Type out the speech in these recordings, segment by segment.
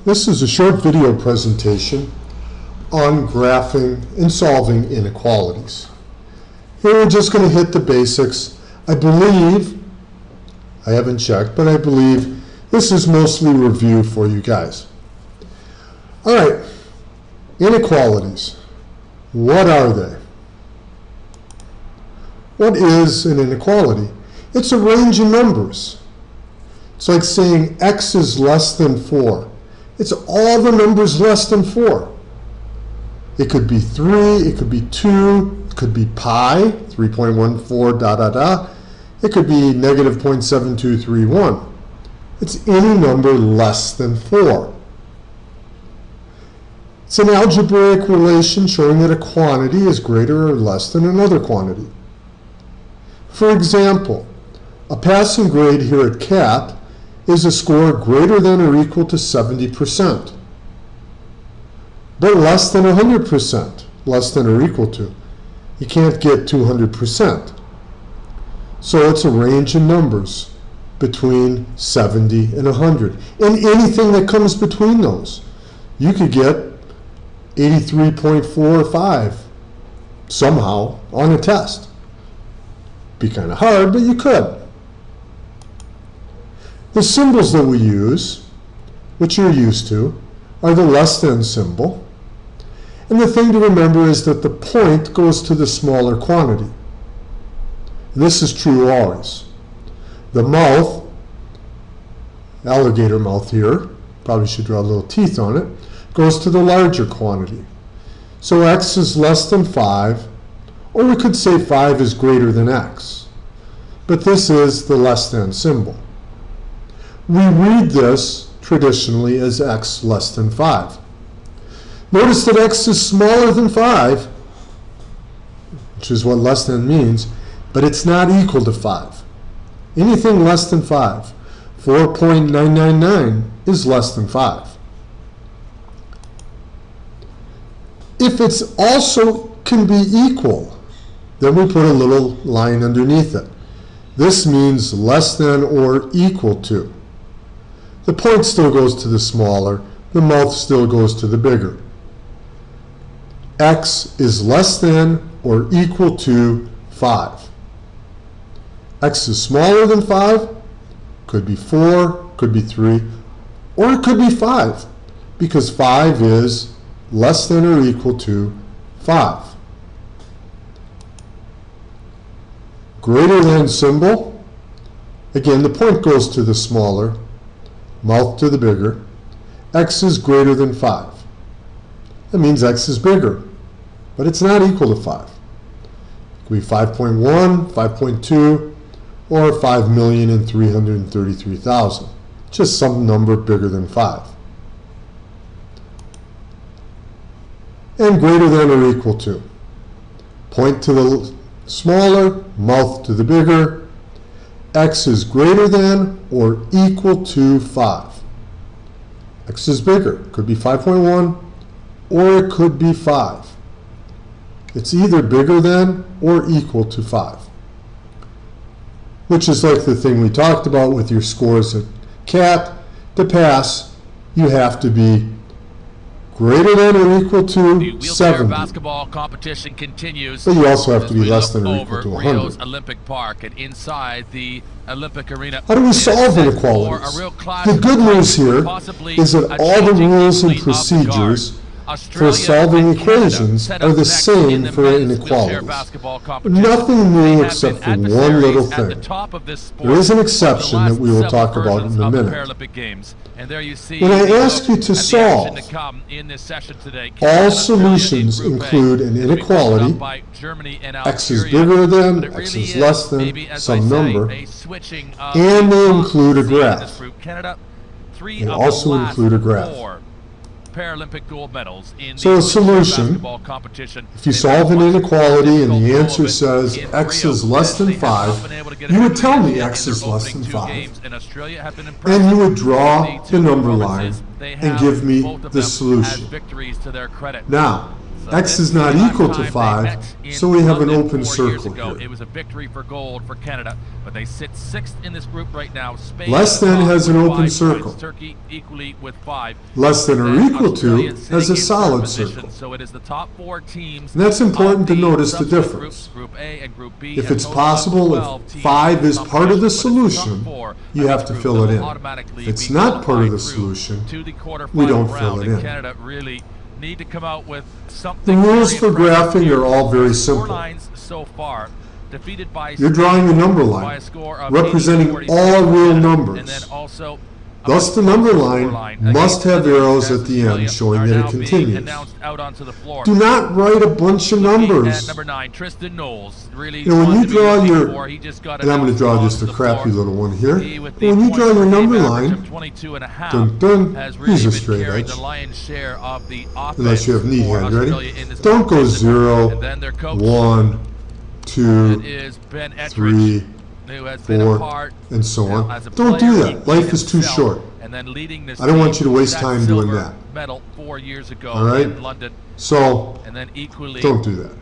This is a short video presentation on graphing and solving inequalities. Here we're just going to hit the basics. I believe, I haven't checked, but I believe this is mostly review for you guys. All right, inequalities. What are they? What is an inequality? It's a range of numbers. It's like saying x is less than 4. It's all the numbers less than 4. It could be 3, it could be 2, it could be pi, 3.14, It could be negative 0.7231. It's any number less than 4. It's an algebraic relation showing that a quantity is greater or less than another quantity. For example, a passing grade here at CAT is a score greater than or equal to 70%, but less than 100%, less than or equal to. You can't get 200%. So it's a range of numbers between 70 and 100. And anything that comes between those. You could get 83.45 somehow on a test. Be kind of hard, but you could. The symbols that we use, which you're used to, are the less than symbol. And the thing to remember is that the point goes to the smaller quantity. This is true always. The mouth, alligator mouth here, probably should draw little teeth on it, goes to the larger quantity. So x is less than 5, or we could say 5 is greater than x. But this is the less than symbol. We read this traditionally as x less than 5. Notice that x is smaller than 5, which is what less than means, but it's not equal to 5. Anything less than 5, 4.999 is less than 5. If it's also can be equal, then we put a little line underneath it. This means less than or equal to. The point still goes to the smaller, the mouth still goes to the bigger. X is less than or equal to 5. X is smaller than 5, could be 4, could be 3, or it could be 5, because 5 is less than or equal to 5. Greater than symbol, again the point goes to the smaller, mouth to the bigger. X is greater than 5. That means x is bigger, but it's not equal to 5. It could be 5.1, 5.2, or 5,333,000. Just some number bigger than 5. And greater than or equal to. Point to the smaller, mouth to the bigger. X is greater than or equal to 5. X is bigger. Could be 5.1 or it could be 5. It's either bigger than or equal to 5. Which is like the thing we talked about with your scores at CAT. To pass, you have to be greater than or equal to 70. Basketball competition continues. But you also have to be less than or equal to 100. Olympic Park and inside the Olympic Arena. How do we solve inequalities? The good news here is that all the rules and procedures for solving equations are the same for inequalities. Nothing new except for one little thing. There is an exception that we will talk about in a minute. When I ask you to solve, all solutions include an inequality, x is bigger than, x is less than, some number, and they include a graph. They also include a graph. Paralympic gold medals in so a solution, if you solve an inequality and the answer says x is less than 5, you would tell me x is less than 5, and you would draw the number line and give me the solution. Now, X is not equal to 5, so we have an open circle here. It was a victory for gold for Canada, but they sit 6th in this group right now. Spain Less than has an open circle. Turkey equally with 5. Less than or equal to has a solid circle. So it is the top 4 teams. And that's important to notice the difference. Group A and Group B. If it's possible, if 5 is part of the solution, you have to fill it in. If it's not part of the solution, we don't fill it in. Canada really need to come out with something. The rules for graphing are all very simple. So far, defeated by You're drawing a number line representing all real numbers. Thus, the number line must have arrows at the end showing that it continues. Do not write a bunch of numbers. Number 9, Tristan Knowles. Really, when you draw your, and I'm going to draw just a crappy little one here. When you draw your number line, dun dun, use a straight edge. Unless you have knee hand, ready? Don't go 0, 1, 2, 3, 4, and so on. Don't do that. Life is too short. I don't want you to waste time doing that. All right? So, don't do that.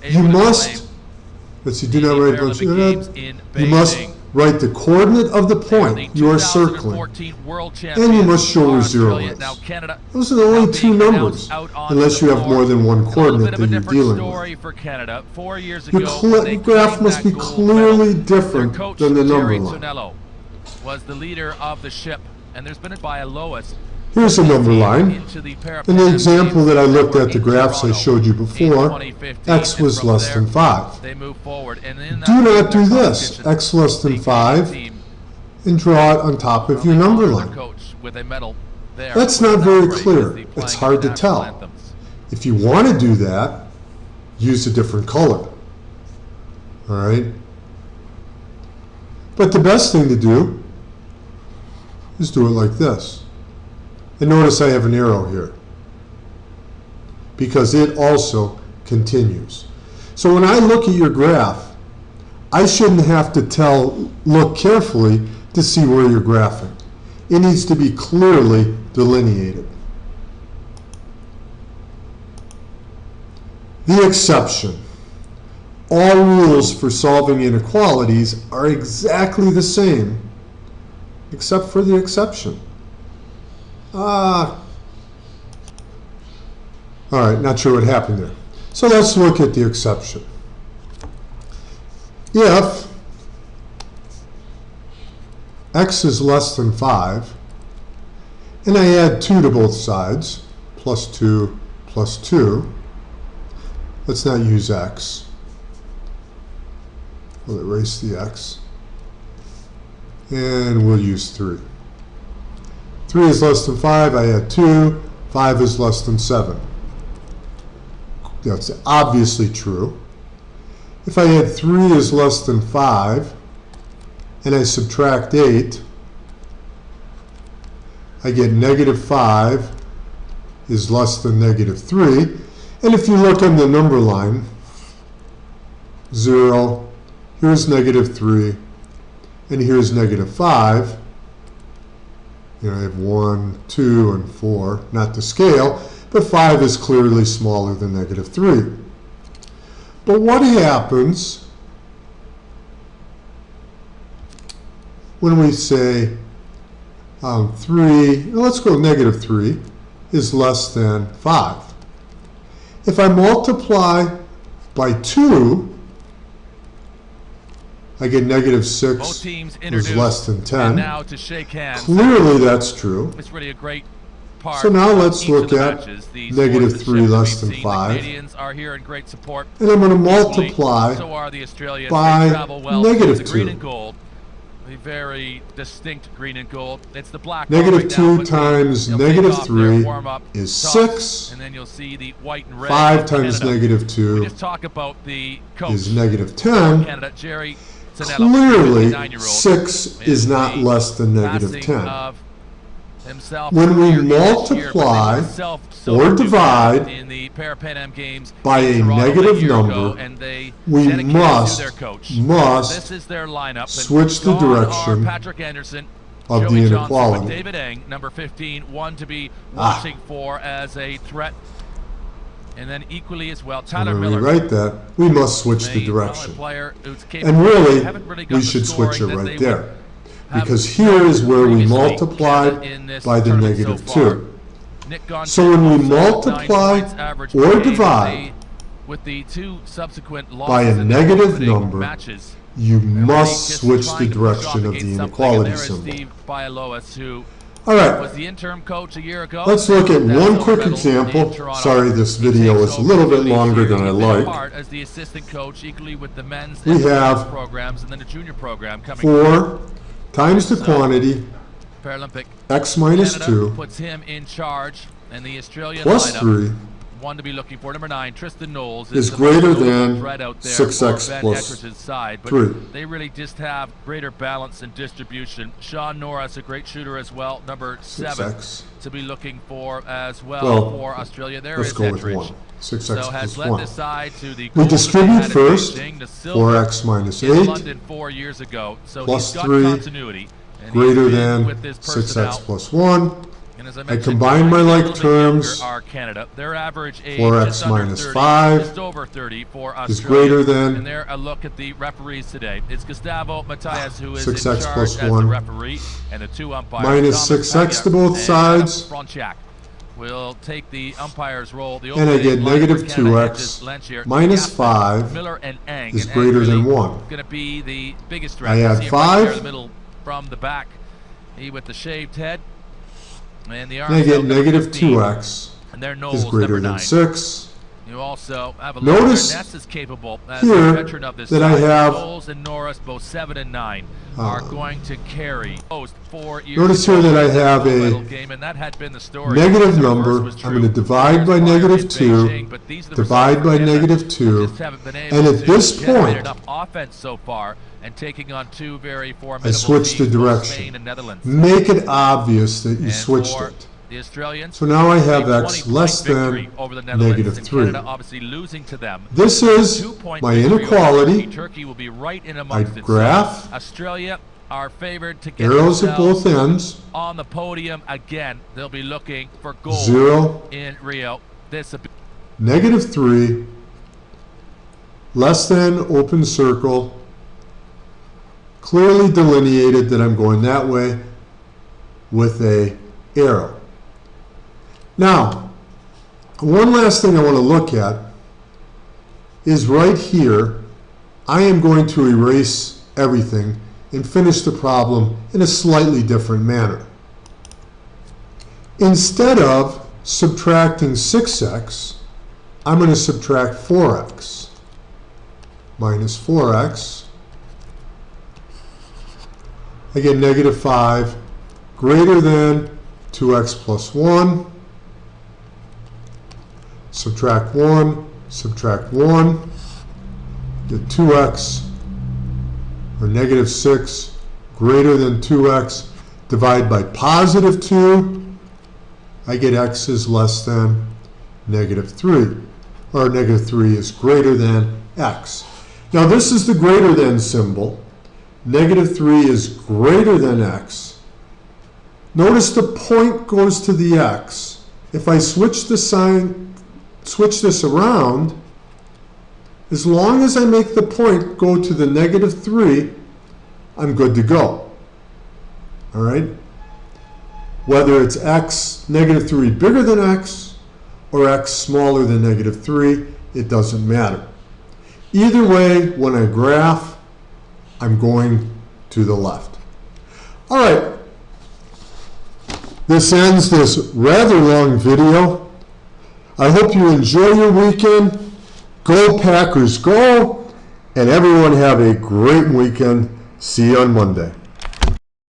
You must, let's see, do not write a bunch of that. You must write the coordinate of the point you are circling, and you must show where 0 is. Those are the only 2 numbers, unless you have more than one coordinate that you're dealing with. Your graph must be clearly different than the number line. Was the leader of the ship, and there's been by a lowest. Here's a number line. In the example that I looked at, the graphs I showed you before, x was less than 5. Do not do this, x less than 5, and draw it on top of your number line. That's not very clear. It's hard to tell. If you want to do that, use a different color. All right? But the best thing to do is do it like this. And notice I have an arrow here, because it also continues. So when I look at your graph, I shouldn't have to look carefully to see where you're graphing. It needs to be clearly delineated. The exception. All rules for solving inequalities are exactly the same, except for the exception. All right, not sure what happened there. So let's look at the exception. If x is less than 5, and I add 2 to both sides, plus 2 plus 2, let's not use x. We'll erase the x. And we'll use 3. 3 is less than 5, I add 2. 5 is less than 7. That's obviously true. If I add 3 is less than 5, and I subtract 8, I get negative 5 is less than negative 3. And if you look on the number line, 0, here's negative 3, and here's negative 5. I have 1, 2, and 4, not to scale, but 5 is clearly smaller than negative 3. But what happens when we say 3, let's go negative 3, is less than 5? If I multiply by 2, I get negative 6 is less than 10. Clearly that's true. It's really a great So now let's look at negative 3 less than 5. And I'm going to multiply by negative 2. A very distinct green and gold. It's the black. Negative 2 times negative 3 is 6. And then you'll see the white and red. 5 times negative 2 is negative 10. Canada, Jerry. Clearly, 6 is not less than negative 10. When we multiply or divide by a negative number, we must switch the direction of the Joey Johnson inequality. with David Eng, number 15, one to be watching for as a threat. And then equally as well, Tyler I'm going to Miller. rewrite that. We must switch the direction. Player who's And really, we should switch it right there. Because here is where we multiplied by the negative 2. So when we multiply or divide with the two subsequent by a negative number, matches, you must switch the direction of the inequality symbol. All right, was the interim coach a year ago. Let's look at one quick example. Sorry, this video is a little bit longer than I like. As the assistant coach, equally with the men's we have programs and then the junior program coming 4 times the quantity, Paralympic x minus Canada 2, puts him in charge, and the Australian plus lineup, 3, one to be looking for. Number 9, Tristan Knowles is the greater most than threat out there 6x for Ben plus Etridge's side, but 3. they really just have greater balance and distribution. Sean Norris, a great shooter as well, number 7 6x. to be looking for as well, for Australia. There let's is go with Etridge. 1. 6x So plus has led 1. the side to the We gold that they distribute had in first, Beijing, the silver 4x minus in 8, London 4 years ago. So plus he's got 3, continuity, and greater he's been than with this 6x personnel. plus 1. And as I I mentioned, combine my a like little bit terms. younger are Canada. Their average age 4x just under minus 30, 5 just over 30 for Australia. is greater than, and there a look at the referees today. It's Gustavo Matias who is 6x in charge plus as 1, the referee, and the 2 umpires. minus Thomas 6x to Paglia both and sides. Adam Fronczak will take the umpire's role. The And I get opening line negative for Canada 2x is Lancier, minus Gaston, 5 Miller and Eng, is and greater Eng than really 1. going to be the biggest threat. I You add see him right there in 5. the middle from the back. He with the shaved head. And the And I get negative 15. 2x And there Knowles, is greater number than 9. 6. You also have a Notice Ness is capable as here a veteran of this that I side. have Knowles and Norris, both 7 and 9, are going to carry. 4 years Notice here that I have a game, and that had been the story. negative The number. reverse was I'm true. going to divide by negative 2, Beijing, but these are the divide results by for Canada. negative 2, Just haven't been able and at to this generate point, enough offense so far, and taking on 2 very formidable I switch the teams, both direction. Spain and Netherlands. Make it obvious that you And switched for it. the Australians, So now I have a x 20-point less victory than over the Netherlands, negative and 3. Canada obviously losing to them. This is 2-point my victory over inequality. Turkey will be right in I amongst it. graph So Australia are favored to get arrows at both themselves ends, on the podium again. They'll be looking for gold 0, in Rio. This negative 3, less than open circle, clearly delineated that I'm going that way with a arrow. Now, one last thing I want to look at is right here. I am going to erase everything and finish the problem in a slightly different manner. Instead of subtracting 6x, I'm going to subtract 4x. Minus 4x. I get negative 5 greater than 2x plus 1. Subtract 1, subtract 1. Get 2x, or negative 6, greater than 2x. Divide by positive 2. I get x is less than negative 3. Or negative 3 is greater than x. Now this is the greater than symbol. Negative 3 is greater than x. Notice the point goes to the x. If I switch the sign, switch this around, as long as I make the point go to the negative 3, I'm good to go. All right? Whether it's x, negative 3 bigger than x, or x smaller than negative 3, it doesn't matter. Either way, when I graph, I'm going to the left. All right. This ends this rather long video. I hope you enjoy your weekend. Go Packers, go! And everyone have a great weekend. See you on Monday.